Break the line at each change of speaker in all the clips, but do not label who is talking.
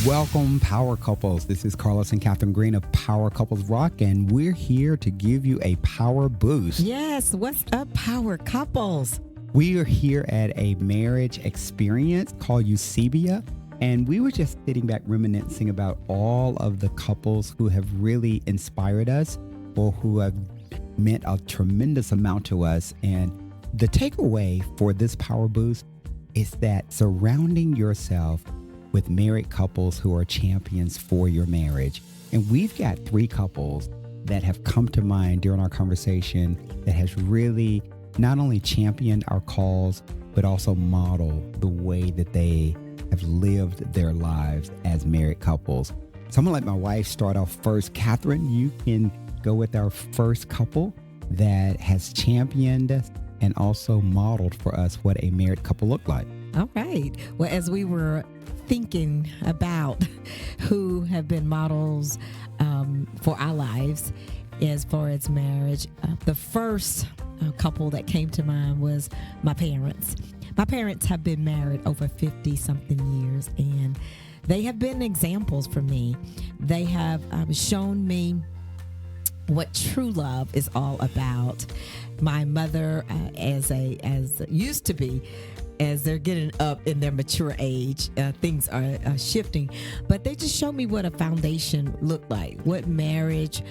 Welcome, Power Couples. This is Carlos and Katherine Green of Power Couples Rock, and we're here to give you a power boost.
Yes, what's up, Power Couples?
We are here at a marriage experience called Eusebia, and we were just sitting back reminiscing about all of the couples who have really inspired us or who have meant a tremendous amount to us. And the takeaway for this power boost is that surrounding yourself with married couples who are champions for your marriage. And we've got 3 couples that have come to mind during our conversation that has really not only championed our cause, but also modeled the way that they have lived their lives as married couples. So I'm gonna let my wife start off first. Katherine, you can go with our first couple that has championed and also modeled for us what a married couple looked like.
All right. Well, as we were thinking about who have been models for our lives as far as marriage, the first couple that came to mind was my parents. My parents have been married over 50-something years, and they have been examples for me. They have shown me what true love is all about. My mother, as used to be, as they're getting up in their mature age, things are shifting, but they just show me what a foundation looked like, what marriage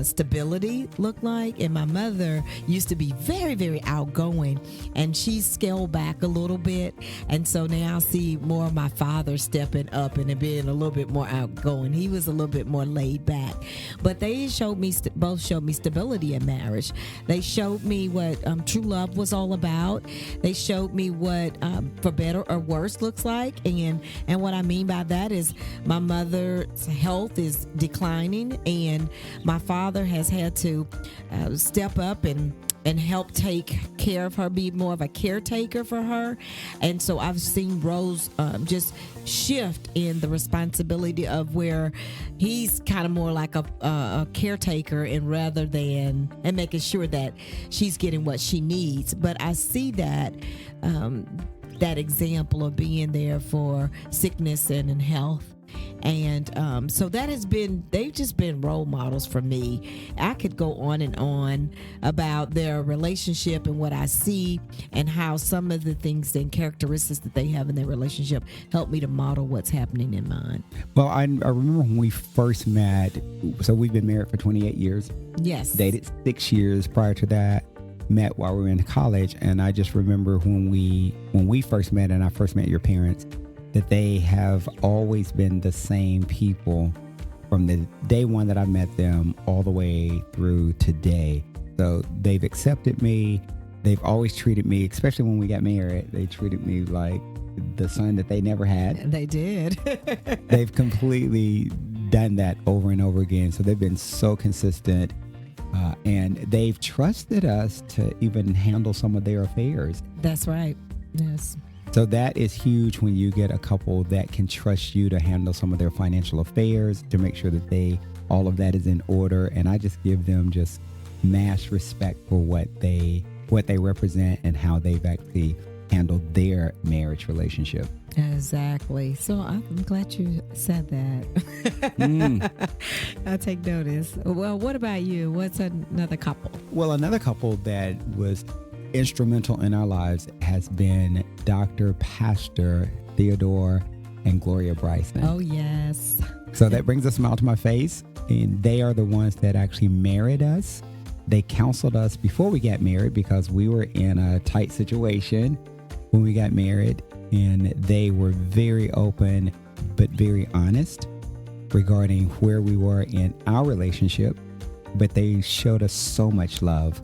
stability looked like. And my mother used to be very, very outgoing, and she's scaled back a little bit. And so now I see more of my father stepping up and being a little bit more outgoing. He was a little bit more laid back, but they showed me both showed me stability in marriage. They showed me what true love was all about. They showed me what for better or worse looks like. And what I mean by that is my mother's health is declining, and my father has had to step up and help take care of her, be more of a caretaker for her. And so I've seen roles just shift in the responsibility of where he's kind of more like a caretaker and making sure that she's getting what she needs. But I see that that example of being there for sickness and in health. And so that they've just been role models for me. I could go on and on about their relationship and what I see and how some of the things and characteristics that they have in their relationship help me to model what's happening in mine.
Well, I remember when we first met, so we've been married for 28 years.
Yes.
Dated 6 years prior to that. Met while we were in college. And I just remember when we first met and I first met your parents, that they have always been the same people from the day one that I met them all the way through today. So they've accepted me. They've always treated me, especially when we got married, they treated me like the son that they never had.
They did.
They've completely done that over and over again. So they've been so consistent. And they've trusted us to even handle some of their affairs.
That's right. Yes.
So that is huge when you get a couple that can trust you to handle some of their financial affairs, to make sure that all of that is in order. And I just give them just mass respect for what they represent and how they've actually handled their marriage relationship.
Exactly. So I'm glad you said that. I'll take notice. Well, what about you? What's another couple?
Well, another couple that was instrumental in our lives has been Dr. Pastor Theodore and Gloria Bryson.
Oh, yes.
So that brings a smile to my face. And they are the ones that actually married us. They counseled us before we got married because we were in a tight situation when we got married. And they were very open, but very honest regarding where we were in our relationship. But they showed us so much love.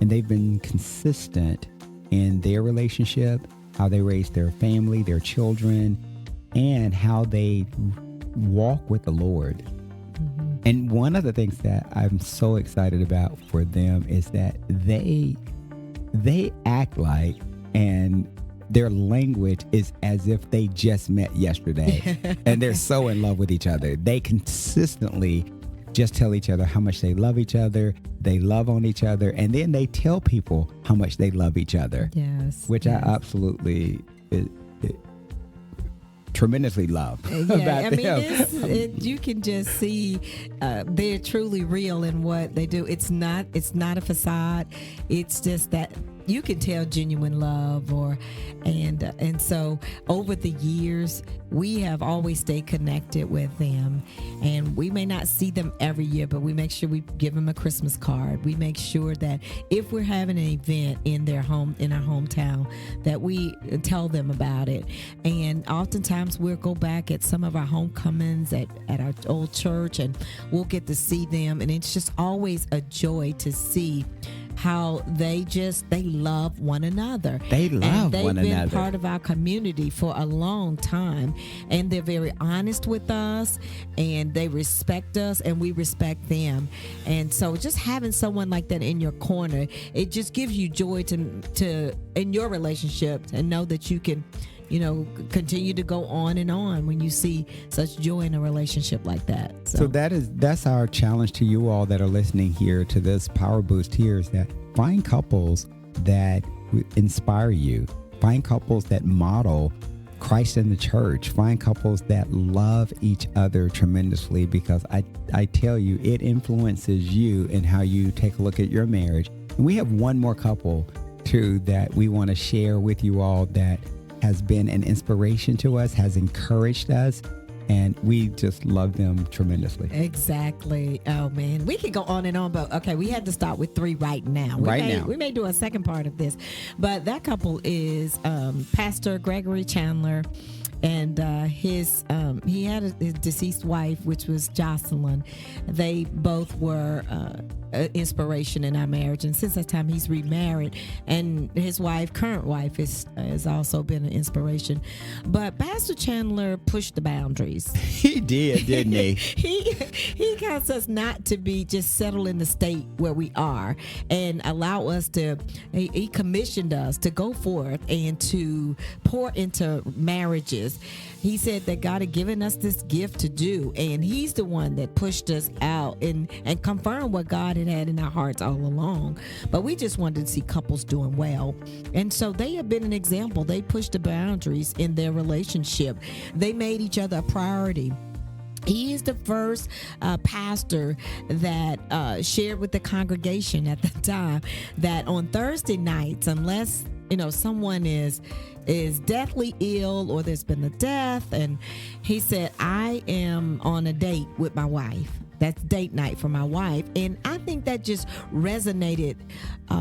And they've been consistent in their relationship, how they raise their family, their children, and how they walk with the Lord. Mm-hmm. And one of the things that I'm so excited about for them is that they act like, and their language is as if they just met yesterday. And they're so in love with each other. They consistently just tell each other how much they love each other. They love on each other. And then they tell people how much they love each other.
Yes.
Which I absolutely tremendously love
Yeah,
about
I mean,
them.
you can just see they're truly real in what they do. It's not a facade. It's just that you can tell genuine love, and so over the years we have always stayed connected with them, and we may not see them every year, but we make sure we give them a Christmas card. We make sure that if we're having an event in our hometown, that we tell them about it. And oftentimes we'll go back at some of our homecomings at our old church, and we'll get to see them, and it's just always a joy to see how they love one another.
They love one another.
They've been part of our community for a long time, and they're very honest with us, and they respect us, and we respect them. And so just having someone like that in your corner, it just gives you joy to in your relationship, and know that you can continue to go on and on when you see such joy in a relationship like that.
So that's our challenge to you all that are listening here to this Power Boost here, is that find couples that inspire you. Find couples that model Christ in the church. Find couples that love each other tremendously, because I tell you, it influences you in how you take a look at your marriage. And we have one more couple too that we want to share with you all that has been an inspiration to us, has encouraged us, and we just love them tremendously.
Exactly. Oh man, we could go on and on, but okay, we had to start with 3 right now. We may do a second part of this, but that couple is Pastor Gregory Chandler, and he had his deceased wife, which was Jocelyn. They both were inspiration in our marriage, and since that time he's remarried, and his current wife has also been an inspiration. But Pastor Chandler pushed the boundaries.
He did, didn't he?
He caused us not to be just settled in the state where we are, and allow us to. He commissioned us to go forth and to pour into marriages. He said that God had given us this gift to do, and he's the one that pushed us out and confirmed what God had in our hearts all along. But we just wanted to see couples doing well, and so they have been an example. They pushed the boundaries in their relationship. They made each other a priority. He is the first pastor that shared with the congregation at the time that on Thursday nights, unless someone is deathly ill or there's been a death, and he said, I am on a date with my wife. That's date night for my wife. And I think that just resonated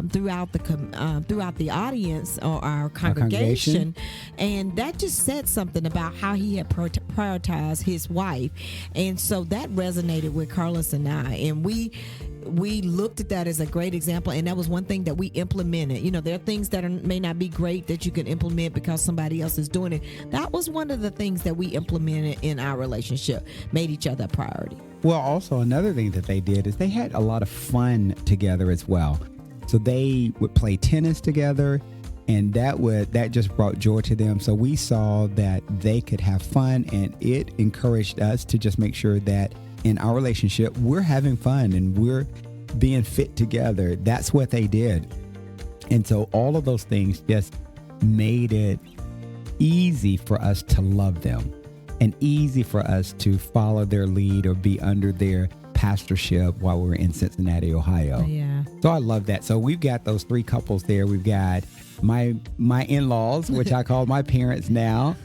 throughout the audience or our congregation. And that just said something about how he had prioritized his wife. And so that resonated with Carlos and I. And we looked at that as a great example, and that was one thing that we implemented. There are things that may not be great that you can implement because somebody else is doing it. That was one of the things that we implemented in our relationship, made each other a priority.
Well, also another thing that they did is they had a lot of fun together as well. So they would play tennis together, and that just brought joy to them. So we saw that they could have fun, and it encouraged us to just make sure that in our relationship, we're having fun and we're being fit together. That's what they did. And so all of those things just made it easy for us to love them and easy for us to follow their lead or be under their pastorship while we were in Cincinnati, Ohio.
Yeah.
So I love that. So we've got those 3 couples there. We've got my in-laws, which I call my parents now,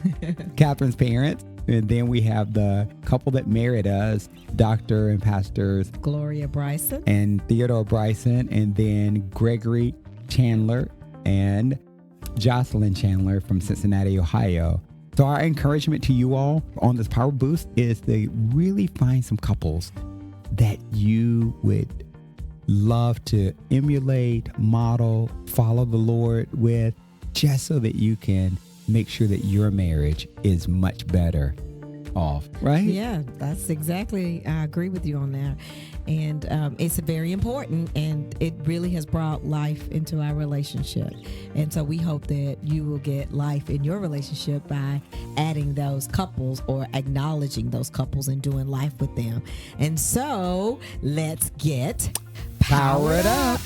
Catherine's parents. And then we have the couple that married us, Dr. and Pastors
Gloria Bryson
and Theodore Bryson, and then Gregory Chandler and Jocelyn Chandler from Cincinnati, Ohio. So our encouragement to you all on this Power Boost is to really find some couples that you would love to emulate, model, follow the Lord with, just so that you can make sure that your marriage is much better off, right?
Yeah, that's exactly, I agree with you on that. And it's very important, and it really has brought life into our relationship. And so we hope that you will get life in your relationship by adding those couples or acknowledging those couples and doing life with them. And so let's get
Powered up.